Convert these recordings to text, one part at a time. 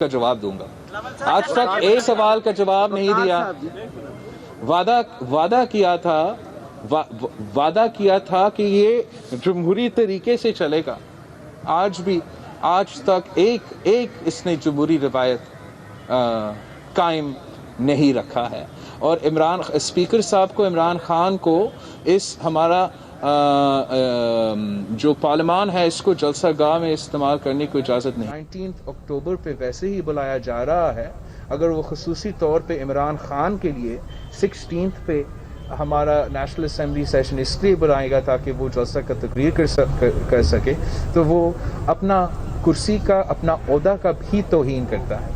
کا جواب دوں گا. آج تک ایک سوال کا جواب نہیں دیا. وعدہ کیا تھا کہ یہ جمہوری طریقے سے چلے گا. آج تک ایک اس نے جمہوری روایت قائم نہیں رکھا ہے. اور اسپیکر صاحب کو، عمران خان کو اس ہمارا جو پارلیمان ہے اس کو جلسہ گاہ میں استعمال کرنے کی اجازت نہیں. 19 اکتوبر پہ ویسے ہی بلایا جا رہا ہے. اگر وہ خصوصی طور پہ عمران خان کے لیے 16 پہ ہمارا نیشنل اسمبلی سیشن اس لیے بلائے گا تاکہ وہ جلسہ کا تقریر کر سکے، تو وہ اپنا کرسی کا، اپنا عہدہ کا بھی توہین کرتا ہے.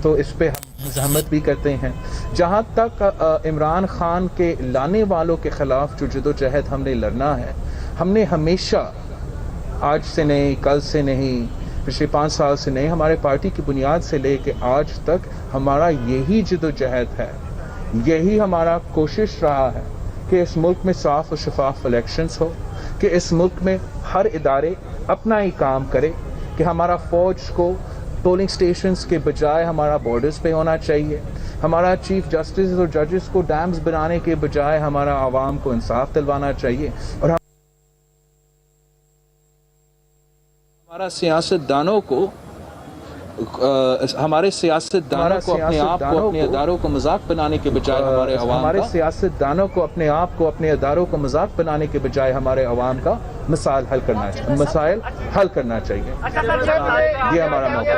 تو اس پہ ہم مزاحمت بھی کرتے ہیں. جہاں تک عمران خان کے لانے والوں کے خلاف جو جدوجہد ہم نے لڑنا ہے، ہم نے ہمیشہ، آج سے نہیں، کل سے نہیں، پچھلے 5 سال سے نہیں، ہمارے پارٹی کی بنیاد سے لے کے آج تک ہمارا یہی جدوجہد ہے، یہی ہمارا کوشش رہا ہے کہ اس ملک میں صاف و شفاف الیکشنز ہو، کہ اس ملک میں ہر ادارے اپنا ہی کام کرے، کہ ہمارا فوج کو پولنگ سٹیشنز کے بجائے ہمارا بارڈرز پہ ہونا چاہیے، ہمارا چیف جسٹس اور ججز کو ڈیمز بنانے کے بجائے ہمارا عوام کو انصاف دلوانا چاہیے، اور ہمارے سیاستدانوں کو اپنے آپ کو، اپنے اداروں کو مذاق بنانے کے بجائے ہمارے عوام کا مسائل حل کرنا چاہیے. یہ ہمارا موقع ہے.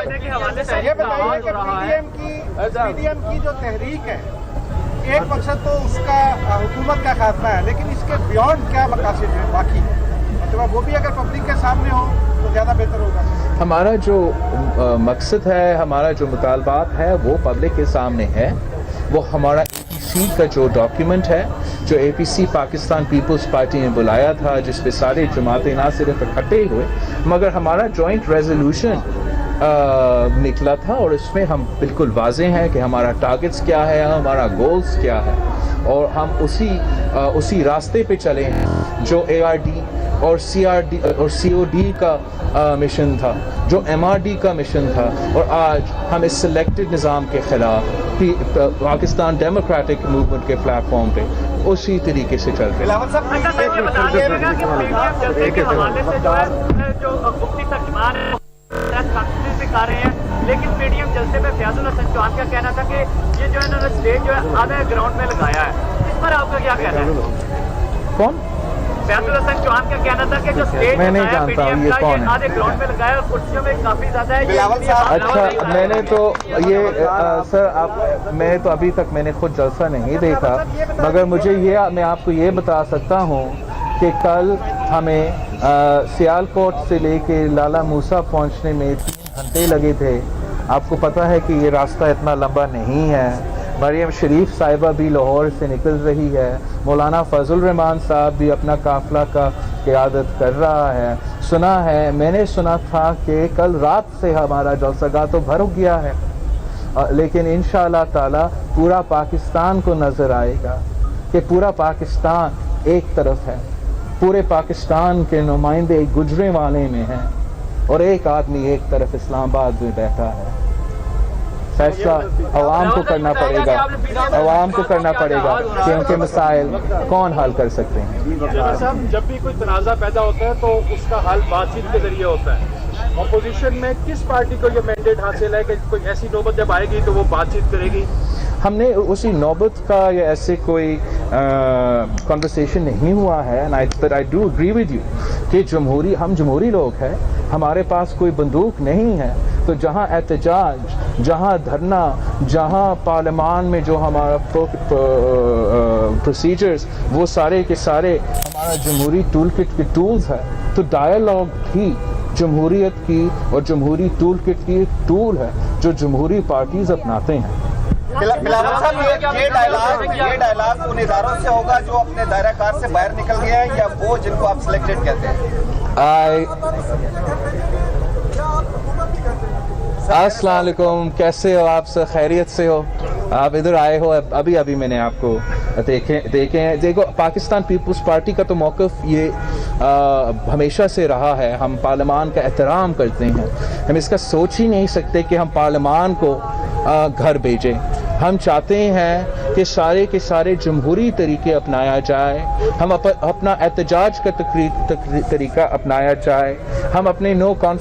یہ بتائیے کہ پی ڈی ایم کی جو تحریک ہے، ایک مقصد تو اس کا حکومت کا خاتمہ ہے، لیکن اس کے بیونڈ کیا مقاصد ہیں باقی؟ مطلب وہ بھی اگر پبلک کے سامنے ہو تو زیادہ بہتر ہوگا. ہمارا جو مقصد ہے، ہمارا جو مطالبات ہے وہ پبلک کے سامنے ہے. وہ ہمارا APC کا جو ڈاکیومنٹ ہے، جو APC پاکستان پیپلز پارٹی نے بلایا تھا، جس پہ سارے جماعتیں نہ صرف اکٹھے ہوئے مگر ہمارا جوائنٹ ریزولوشن نکلا تھا، اور اس میں ہم بالکل واضح ہیں کہ ہمارا ٹارگٹس کیا ہے، ہمارا گولز کیا ہے، اور ہم اسی راستے پہ چلے ہیں جو ARD اور COD کا مشن تھا، جو MRD کا مشن تھا. اور آج ہم اس سلیکٹڈ نظام کے خلاف پاکستان ڈیموکریٹک موومنٹ کے پلیٹ فارم پہ اسی طریقے سے چل رہے ہیں. لیکن پی ڈی ایم جلسے میں فیاض الحسن چوہان کا کہنا تھا کہ یہ جو ہے انہوں نے اسٹیج جو ہے آدھے گراؤنڈ میں لگایا ہے، اس پر آپ کا کیا کہنا ہے؟ کون؟ فیاض الحسن چوہان کا کہنا تھا کہ جو اسٹیج میں نہیں جانتا ہوں یہ کون ہے. آدھے گراؤنڈ میں لگایا اور کرسیوں میں کافی زیادہ ہے. اچھا، میں نے تو یہ سر میں تو ابھی تک میں نے خود جلسہ نہیں دیکھا، مگر میں آپ کو یہ بتا سکتا ہوں کہ کل ہمیں سیالکوٹ سے لے کے لالا موسیٰ پہنچنے میں 3 گھنٹے لگے تھے. آپ کو پتہ ہے کہ یہ راستہ اتنا لمبا نہیں ہے. مریم شریف صاحبہ بھی لاہور سے نکل رہی ہے. مولانا فضل الرحمان صاحب بھی اپنا قافلہ کا قیادت کر رہا ہے. میں نے سنا تھا کہ کل رات سے ہمارا جلسہ گاہ تو بھر گیا ہے، لیکن انشاءاللہ تعالی پورا پاکستان کو نظر آئے گا کہ پورا پاکستان ایک طرف ہے. پورے پاکستان کے نمائندے گجرے والے میں ہیں اور ایک آدمی ایک طرف اسلام آباد میں بیٹھا ہے. فیصلہ عوام کو کرنا پڑے گا کہ ان کے مسائل کون حل کر سکتے ہیں. صاحب، جب بھی کوئی تنازع پیدا ہوتا ہے تو اس کا حل بات چیت کے ذریعے ہوتا ہے. اپوزیشن میں کس پارٹی کو یہ مینڈیٹ حاصل ہے کہ کوئی ایسی نوبت جب آئے گی تو وہ بات چیت کرے گی؟ ہم نے اسی نوبت کا یا ایسے کوئی کنورسیشن نہیں ہوا ہے. But I do agree with you کہ ہم جمہوری لوگ ہیں، ہمارے پاس کوئی بندوق نہیں ہے. تو جہاں احتجاج، جہاں دھرنا، جہاں پارلیمان میں جو ہمارا پروسیجرز، وہ سارے کے سارے ہمارا جمہوری ٹول کٹ کے ٹولز ہے. تو ڈائیلاگ بھی جمہوریت کی اور جمہوری ٹول کٹ کی ٹول ہے جو جمہوری پارٹیز اپناتے ہیں. بلاول صاحب، یہ ڈائلاگ ان اداروں سے ہوگا جو اپنے دائرہ کار سے باہر نکل گئے ہیں، یا وہ جن کو آپ سلیکٹڈ کہتے ہیں؟ السلام علیکم، کیسے ہو آپ؟ سے خیریت سے ہو؟ آپ ادھر آئے ہو؟ ابھی میں نے آپ کو دیکھو پاکستان پیپلز پارٹی کا تو موقف یہ ہمیشہ سے رہا ہے، ہم پارلیمان کا احترام کرتے ہیں، ہم اس کا سوچ ہی نہیں سکتے کہ ہم پارلیمان کو گھر بھیجیں۔ ہم چاہتے ہیں کہ سارے کے سارے جمہوری طریقے اپنایا جائے، ہم اپنا احتجاج کا طریقہ اپنایا جائے، ہم اپنے نو